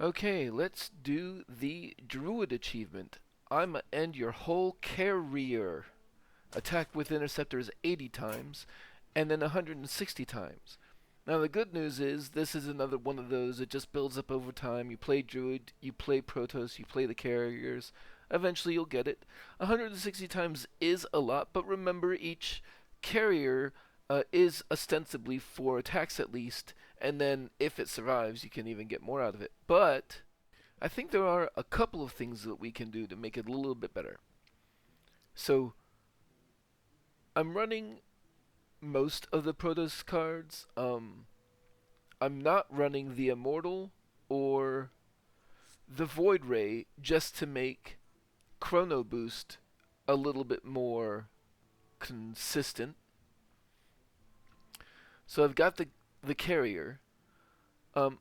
Okay, let's do the Druid achievement. I'ma end your whole carrier. Attack with interceptors 80 times, and then 160 times. Now the good news is this is another one of those that just builds up over time. You play Druid, you play Protoss, you play the carriers. Eventually you'll get it. 160 times is a lot, but remember each carrier is ostensibly 4 attacks at least, and then if it survives, you can even get more out of it. But I think there are a couple of things that we can do to make it a little bit better. So I'm running most of the Protoss cards. I'm not running the Immortal or the Void Ray just to make Chrono Boost a little bit more consistent. So I've got the carrier. Um,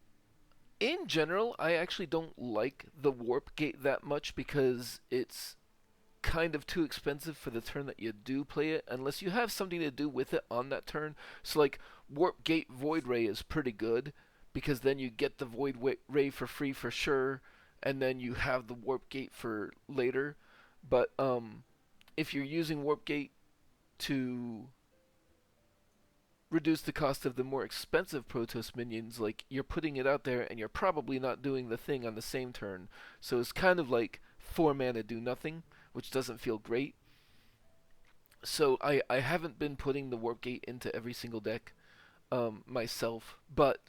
in general, I actually don't like the Warp Gate that much because it's kind of too expensive for the turn that you do play it, unless you have something to do with it on that turn. So, like, Warp Gate Void Ray is pretty good because then you get the Void Ray for free for sure, and then you have the Warp Gate for later. But if you're using Warp Gate to reduce the cost of the more expensive Protoss minions, like you're putting it out there and you're probably not doing the thing on the same turn. So it's kind of like 4 mana do nothing, which doesn't feel great. So I haven't been putting the Warp Gate into every single deck myself, but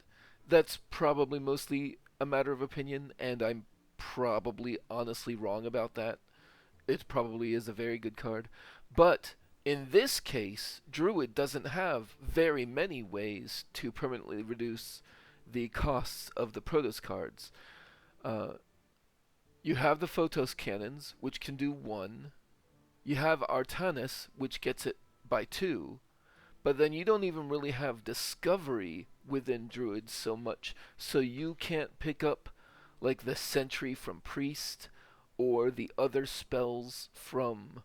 that's probably mostly a matter of opinion, and I'm probably honestly wrong about that. It probably is a very good card. But in this case, Druid doesn't have very many ways to permanently reduce the costs of the Protoss cards. Uh, you have the Photon Cannons, which can do 1. You have Artanis, which gets it by 2. But then you don't even really have Discovery within Druid so much. So you can't pick up like the Sentry from Priest or the other spells from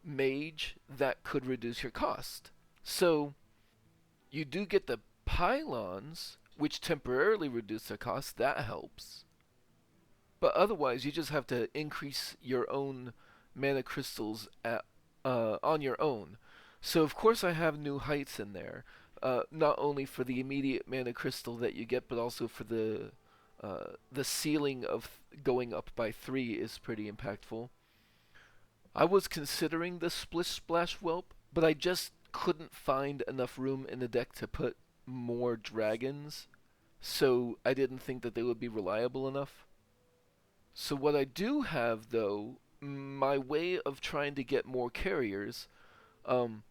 Mage that could reduce your cost. So you do get the Pylons, which temporarily reduce their cost. That helps. But otherwise, you just have to increase your own mana crystals on your own. So of course I have new heights in there, not only for the immediate mana crystal that you get, but also for the ceiling of going up by 3 is pretty impactful. I was considering the Splish Splash Whelp, but I just couldn't find enough room in the deck to put more dragons, so I didn't think that they would be reliable enough. So what I do have, though, my way of trying to get more carriers, um,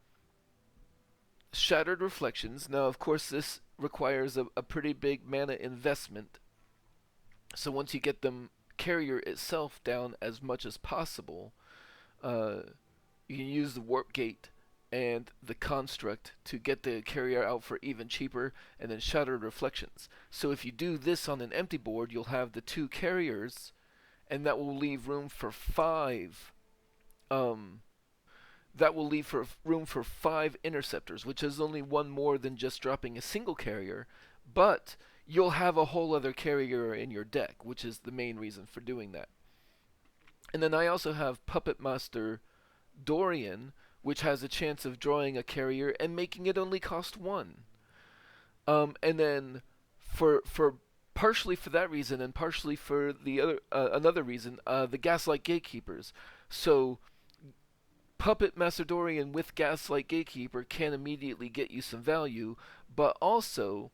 Shattered Reflections. Now, of course, this requires a pretty big mana investment. So once you get them carrier itself down as much as possible, uh, you can use the Warp Gate and the Construct to get the carrier out for even cheaper, and then Shattered Reflections. So if you do this on an empty board, you'll have the 2 carriers, and that will leave room for 5. Um, that will leave for room for 5 interceptors, which is only one more than just dropping a single carrier, but you'll have a whole other carrier in your deck, which is the main reason for doing that. And then I also have Puppet Master Dorian, which has a chance of drawing a carrier and making it only cost 1. And then for partially for that reason and partially for the other another reason, the Gaslight Gatekeepers. So Puppet Macedorian with Gaslight Gatekeeper can immediately get you some value, but also,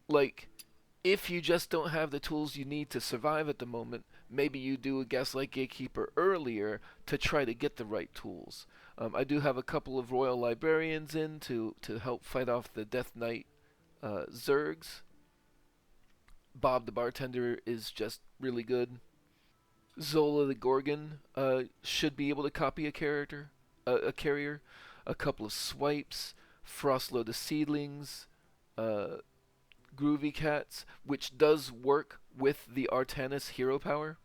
like, if you just don't have the tools you need to survive at the moment, maybe you do a Gaslight Gatekeeper earlier to try to get the right tools. I do have a couple of Royal Librarians in to help fight off the Death Knight Zergs. Bob the Bartender is just really good. Zola the Gorgon should be able to copy a carrier. A couple of swipes, Frost Lotus Seedlings, uh, Groovy Cats, which does work with the Artanis hero power,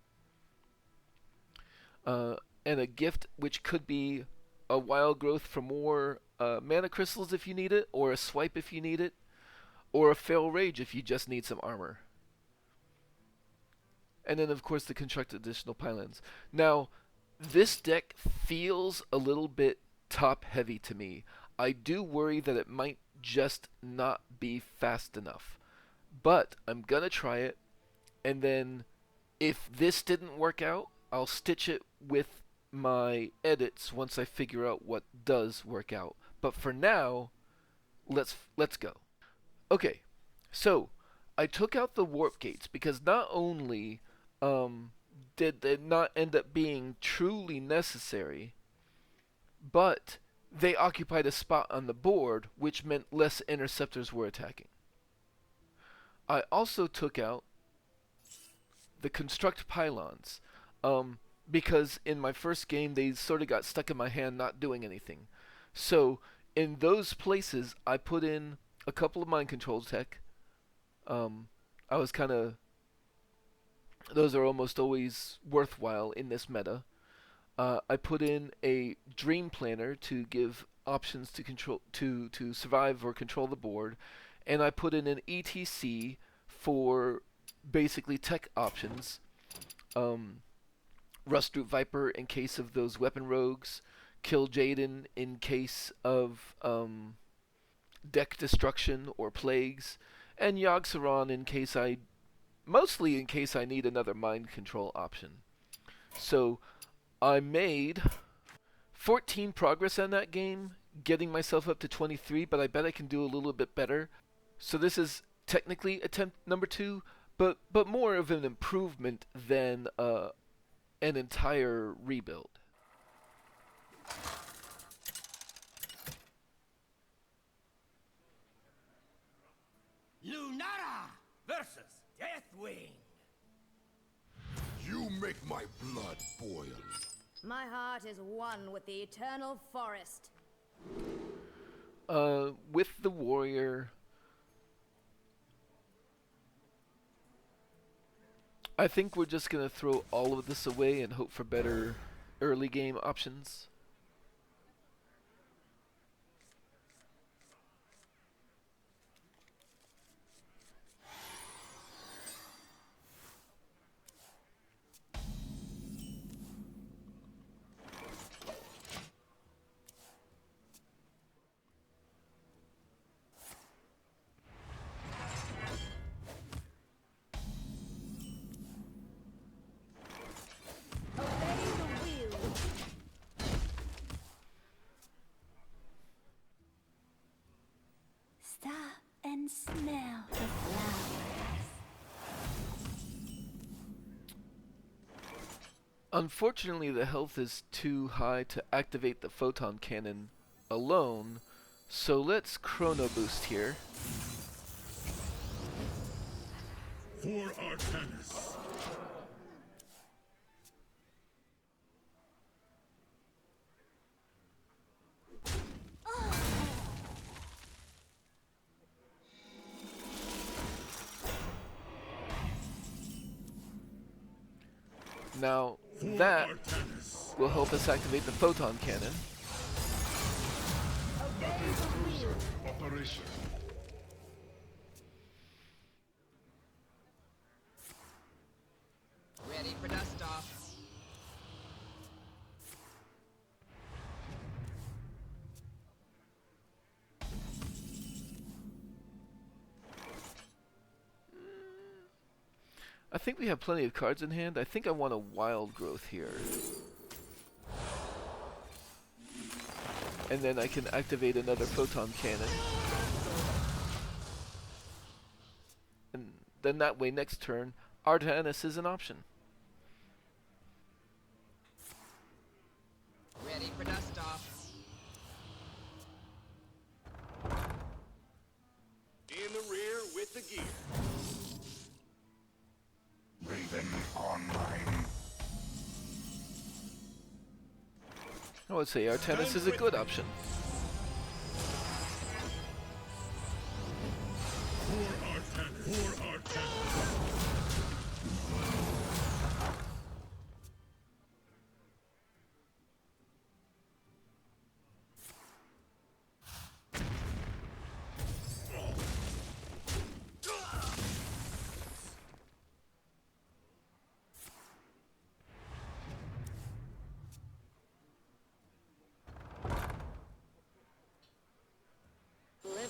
and a gift which could be a wild growth for more mana crystals if you need it, or a swipe if you need it, or a fail rage if you just need some armor. And then, of course, the construct additional pylons. Now, this deck feels a little bit top-heavy to me. I do worry that it might just not be fast enough. But I'm going to try it, and then if this didn't work out, I'll stitch it with my edits once I figure out what does work out. But for now, let's go. Okay, so I took out the warp gates because not only did they not end up being truly necessary, but they occupied a spot on the board, which meant less interceptors were attacking. I also took out the construct pylons, because in my first game they sort of got stuck in my hand not doing anything. So in those places I put in a couple of mind control tech. I was kind of, those are almost always worthwhile in this meta. I put in a Dreamplanner to give options to control to survive or control the board, and I put in an E.T.C for basically tech options. Rustrot Viper in case of those weapon rogues, Kil'jaeden in case of deck destruction or plagues, and Yogg-Saron mostly in case I need another mind control option. So I made 14 progress on that game, getting myself up to 23, but I bet I can do a little bit better. So this is technically attempt number 2, but more of an improvement than an entire rebuild. Lunara versus Deathwing. You make my blood boil. My heart is one with the eternal forest. With the warrior, I think we're just gonna throw all of this away and hope for better early game options. And smell the flowers. Unfortunately, the health is too high to activate the Photon Cannon alone, so let's Chrono Boost here. For Artanis. Now, that will help us activate the Photon Cannon. Operation. Ready for dust off. I think we have plenty of cards in hand. I think I want a Wild Growth here. And then I can activate another Photon Cannon. And then that way next turn, Artanis is an option. Ready for dust off. In the rear with the gear. Raven online. I would say Artanis is a good option. For Artanis. For Artanis.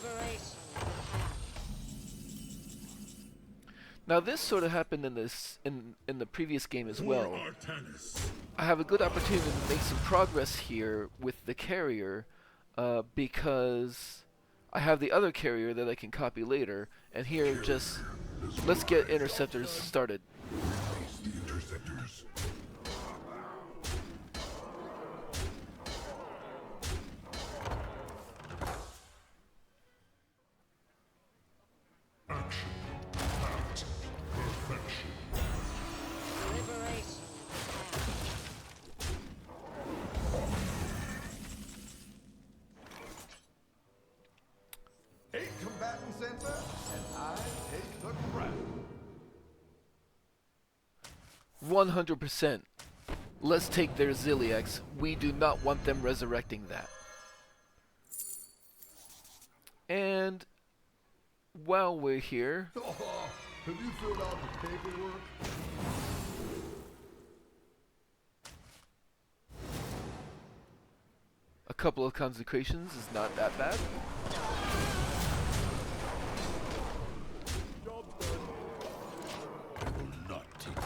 Liberation. Now this sort of happened in the previous game as For well. Artanis. I have a good opportunity to make some progress here with the carrier because I have the other carrier that I can copy later, and here just let's get interceptors started. Face the interceptors. Action. Act. Perfection. Liberation. 8 combatants enter, and I take the crown. 100%. Let's take their Ziliax. We do not want them resurrecting that. And while we're here, Oh, have you filled out the paperwork? a couple of consecrations is not that bad. I will not take more.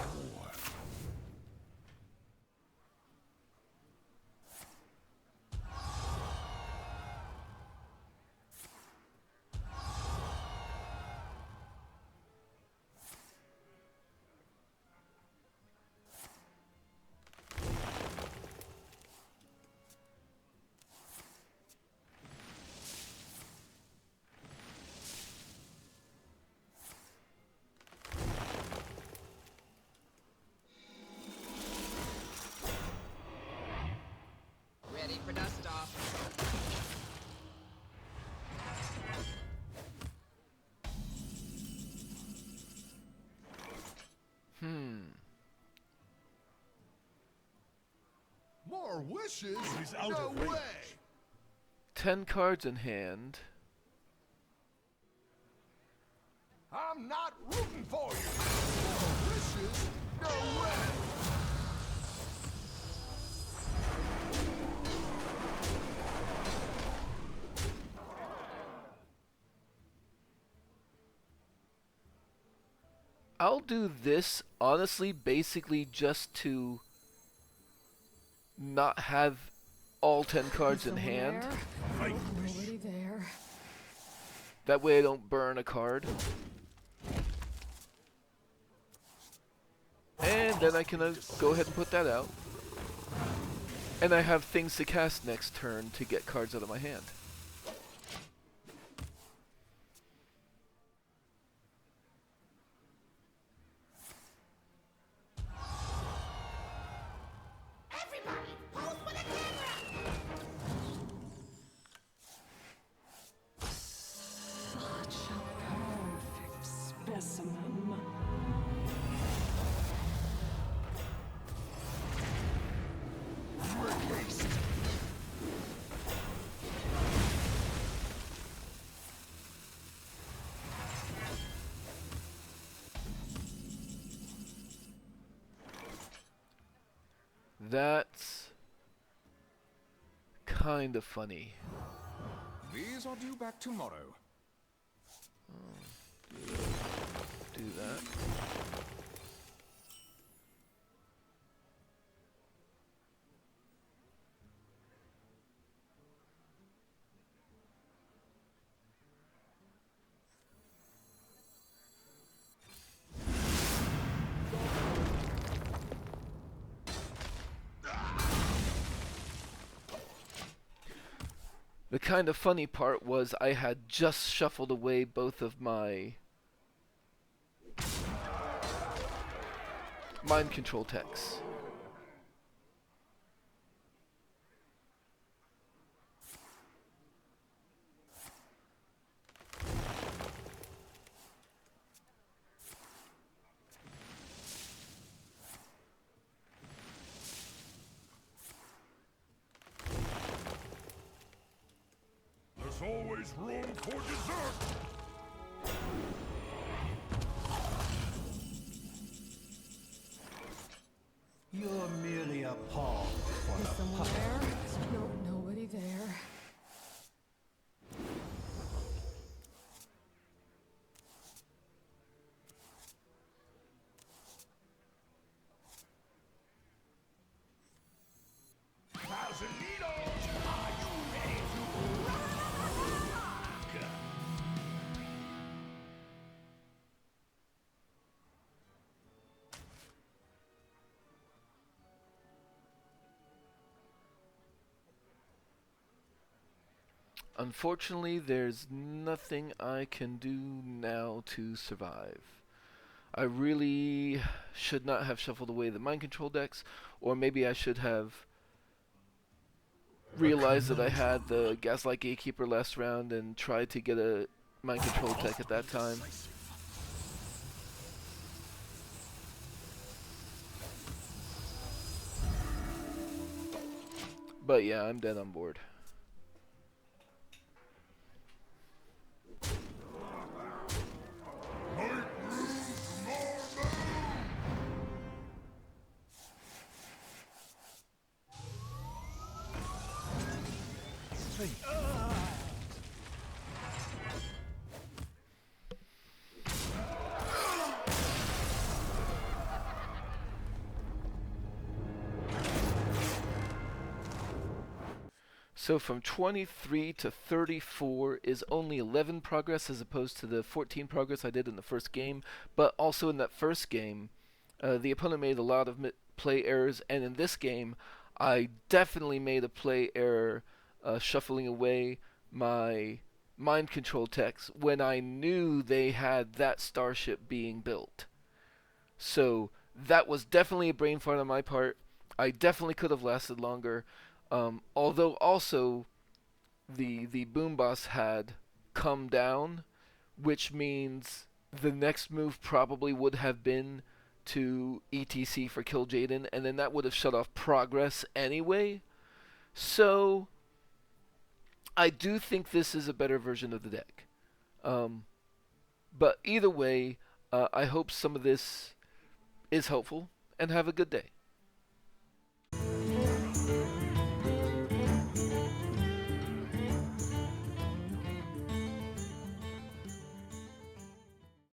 Ready for dust off. More wishes? He's out No of range. way! 10 cards in hand. I'm not rooting for you! More wishes? No way! I'll do this, honestly, basically just to not have all 10 cards in hand. Nobody there. That way I don't burn a card. And then I can go ahead and put that out. And I have things to cast next turn to get cards out of my hand. Such a perfect specimen. That's kind of funny. These are due back tomorrow. Do that. The kind of funny part was I had just shuffled away both of my mind control techs. There's always room for dessert. You're merely a pawn for Is the someone puppet. there? No, nobody there. Unfortunately, there's nothing I can do now to survive. I really should not have shuffled away the mind control decks, or maybe I should have realized that I had the Gaslight Gatekeeper last round and tried to get a mind control deck at that time. But yeah, I'm dead on board. So from 23 to 34 is only 11 progress as opposed to the 14 progress I did in the first game. But also in that first game, the opponent made a lot of play errors, and in this game, I definitely made a play error shuffling away my mind control techs when I knew they had that starship being built. So that was definitely a brain fart on my part. I definitely could have lasted longer. Although also the boom boss had come down, which means the next move probably would have been to E.T.C for Kil'jaeden, and then that would have shut off progress anyway. So I do think this is a better version of the deck. But either way, I hope some of this is helpful, and have a good day.